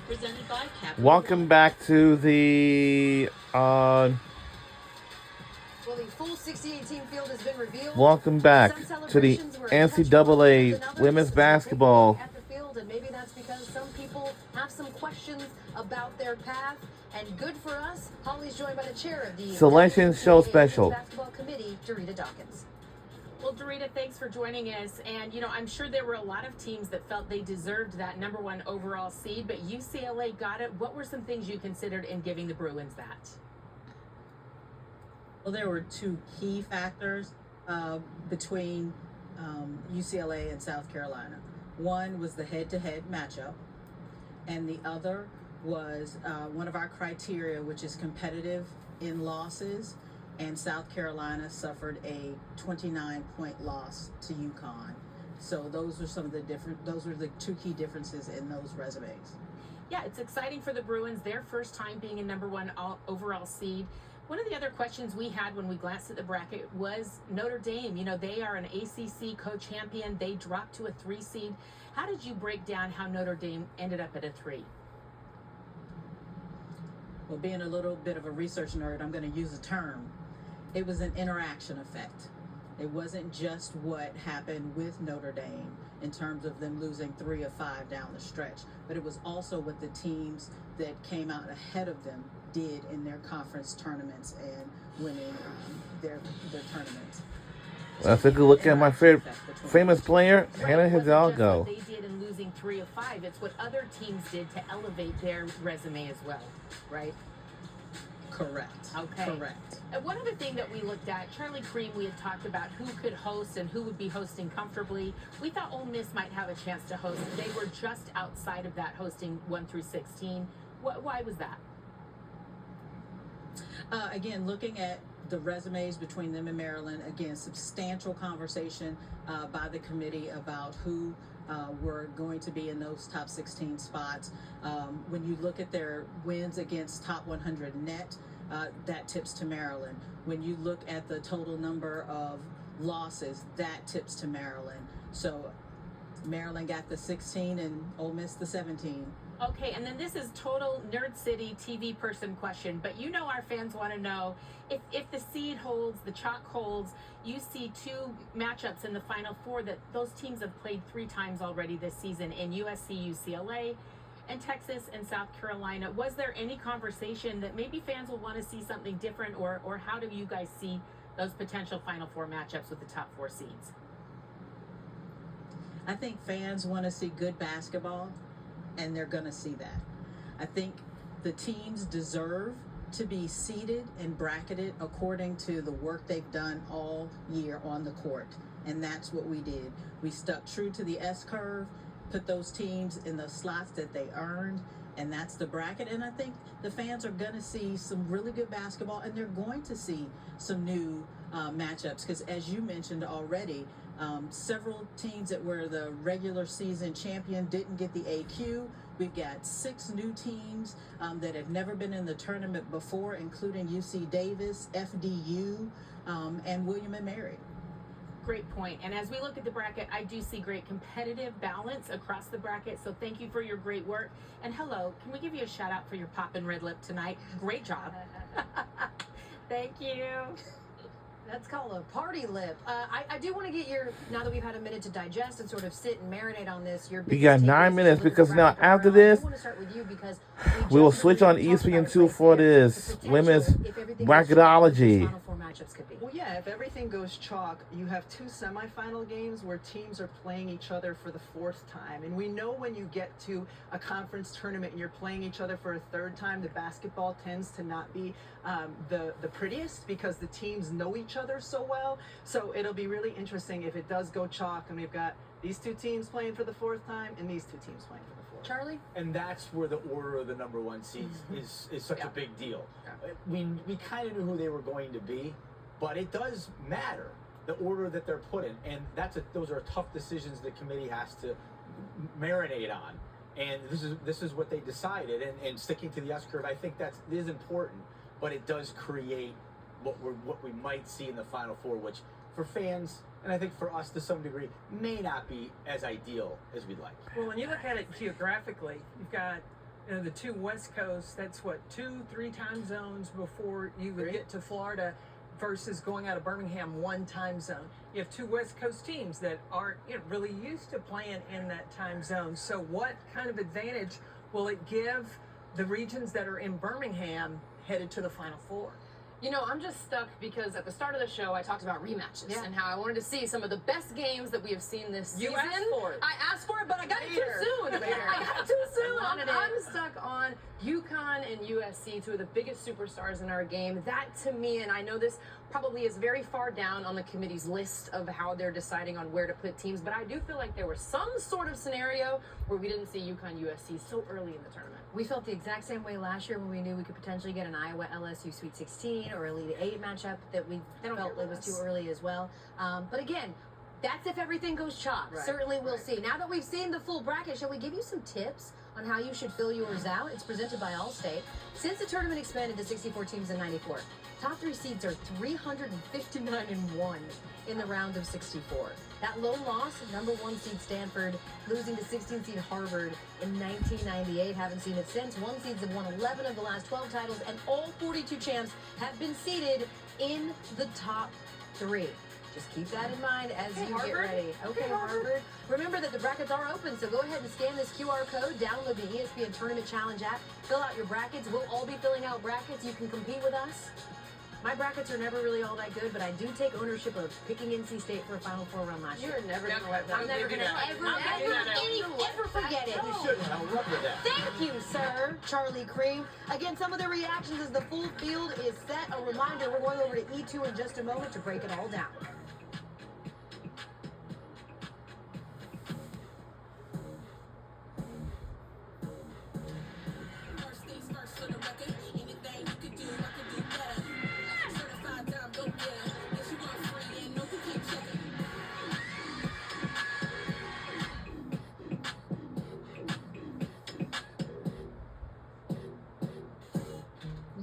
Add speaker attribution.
Speaker 1: Presented by Capital
Speaker 2: Welcome back to the
Speaker 3: Well, the full 68-team field has been revealed.
Speaker 2: welcome back to the NCAA women's basketball.
Speaker 3: At the field, and maybe that's because some people have some questions about their path. And good for us, Holly's joined by the chair of the
Speaker 2: Selection Show
Speaker 3: NCAA
Speaker 2: Special.
Speaker 3: Basketball Committee, Dorita Dawkins.
Speaker 1: Well, Dorita, thanks for joining us. And, I'm sure there were a lot of teams that felt they deserved that number one overall seed, but UCLA got it. What were some things you considered in giving the Bruins that?
Speaker 4: Well, there were two key factors between UCLA and South Carolina. One was the head-to-head matchup, and the other was one of our criteria, which is competitive in losses, and South Carolina suffered a 29-point loss to UConn. So those were the two key differences in those resumes.
Speaker 1: Yeah, it's exciting for the Bruins, their first time being a number one overall seed. One of the other questions we had when we glanced at the bracket was Notre Dame. They are an ACC co-champion. They dropped to a 3 seed. How did you break down how Notre Dame ended up at a 3?
Speaker 4: Well, being a little bit of a research nerd, I'm going to use a term. It was an interaction effect. It wasn't just what happened with Notre Dame in terms of them losing 3 of 5 down the stretch, but it was also what the teams that came out ahead of them did in their conference tournaments and winning their tournaments.
Speaker 2: Let's take a look at my famous player, Hannah Hidalgo.
Speaker 1: What they did in losing 3 of 5. It's what other teams did to elevate their resume as well, right?
Speaker 4: Correct.
Speaker 1: Okay.
Speaker 4: Correct.
Speaker 1: And one other thing that we looked at, Charlie Cream, we had talked about who could host and who would be hosting comfortably. We thought Ole Miss might have a chance to host. They were just outside of that, hosting 1 through 16. Why was that?
Speaker 4: Again, looking at the resumes between them and Maryland, again, substantial conversation by the committee about who were going to be in those top 16 spots. When you look at their wins against top 100 net, that tips to Maryland. When you look at the total number of losses, that tips to Maryland. So Maryland got the 16 and Ole Miss the 17.
Speaker 1: Okay, and then this is total Nerd City TV person question, but our fans want to know if the seed holds, the chalk holds, you see 2 matchups in the Final Four that those teams have played 3 times already this season in USC, UCLA, and Texas and South Carolina. Was there any conversation that maybe fans will want to see something different, or how do you guys see those potential Final Four matchups with the top 4 seeds?
Speaker 4: I think fans want to see good basketball, and they're going to see that. I think the teams deserve to be seeded and bracketed according to the work they've done all year on the court, and that's what we did. We stuck true to the S-curve, put those teams in the slots that they earned, and that's the bracket. And I think the fans are going to see some really good basketball, and they're going to see some new matchups, because as you mentioned already, several teams that were the regular season champion didn't get the AQ. We've got 6 new teams that have never been in the tournament before, including UC Davis, FDU, and William & Mary.
Speaker 1: Great point. And as we look at the bracket, I do see great competitive balance across the bracket. So thank you for your great work. And hello, can we give you a shout out for your poppin' red lip tonight? Great job. Thank you.
Speaker 3: That's called a party lip. I do want to get now that we've had a minute to digest and sort of sit and marinate on this,
Speaker 2: We got 9 minutes because now after this,
Speaker 3: I want to start with you because
Speaker 2: we will switch on ESPN2 for this women's bracketology.
Speaker 5: Well, yeah, if everything goes chalk, you have 2 semifinal games where teams are playing each other for the 4th time. And we know when you get to a conference tournament and you're playing each other for a 3rd time, the basketball tends to not be the prettiest because the teams know each other so well. So it'll be really interesting if it does go chalk and we've got these 2 teams playing for the 4th time and these 2 teams playing for the 4th.
Speaker 3: Charlie?
Speaker 6: And that's where the order of the number 1 seeds is such a big deal. We kind of knew who they were going to be, but it does matter the order that they're put in, and those are tough decisions the committee has to marinate on. And this is what they decided, and sticking to the S curve, I think that is important, but it does create what we might see in the Final Four, which for fans, and I think for us to some degree, may not be as ideal as we'd like.
Speaker 7: Well, when you look at it geographically, you've got you know, the two West Coasts, that's what, 2-3 time zones before you would get to Florida versus going out of Birmingham, one time zone. You have two West Coast teams that aren't, you know, really used to playing in that time zone. So what kind of advantage will it give the regions that are in Birmingham headed to the Final Four?
Speaker 8: You know, I'm just stuck because at the start of the show, I talked about rematches and how I wanted to see some of the best games that we have seen this season.
Speaker 7: You asked for it.
Speaker 8: I asked for it, but I got it too soon. I got it too soon. I'm stuck on UConn and USC, two of the biggest superstars in our game. That to me, and I know this probably is very far down on the committee's list of how they're deciding on where to put teams, but I do feel like there was some sort of scenario where we didn't see UConn USC so early in the tournament.
Speaker 3: We felt the exact same way last year when we knew we could potentially get an Iowa LSU Sweet 16 or Elite 8 matchup that we felt it was too early as well. But again, that's if everything goes chalk.
Speaker 5: Right,
Speaker 3: Certainly we'll see. Now that we've seen the full bracket, shall we give you some tips on how you should fill yours out? It's presented by Allstate. Since the tournament expanded to 64 teams in 94, top three seeds are 359-1 in the round of 64. That lone loss, number 1 seed Stanford, losing to 16 seed Harvard in 1998. Haven't seen it since. 1 seeds have won 11 of the last 12 titles, and all 42 champs have been seeded in the top 3. Just keep that in mind as you get ready. Okay, Harvard. Remember that the brackets are open, so go ahead and scan this QR code, download the ESPN Tournament Challenge app, fill out your brackets. We'll all be filling out brackets. You can compete with us. My brackets are never really all that good, but I do take ownership of picking NC State for a Final Four run last year.
Speaker 8: You're never going to let that.
Speaker 3: I'm never going to ever forget it.
Speaker 6: You shouldn't. I'll rub with that.
Speaker 3: Thank you, sir. Charlie Cream. Again, some of the reactions as the full field is set. A reminder, we're going over to E2 in just a moment to break it all down.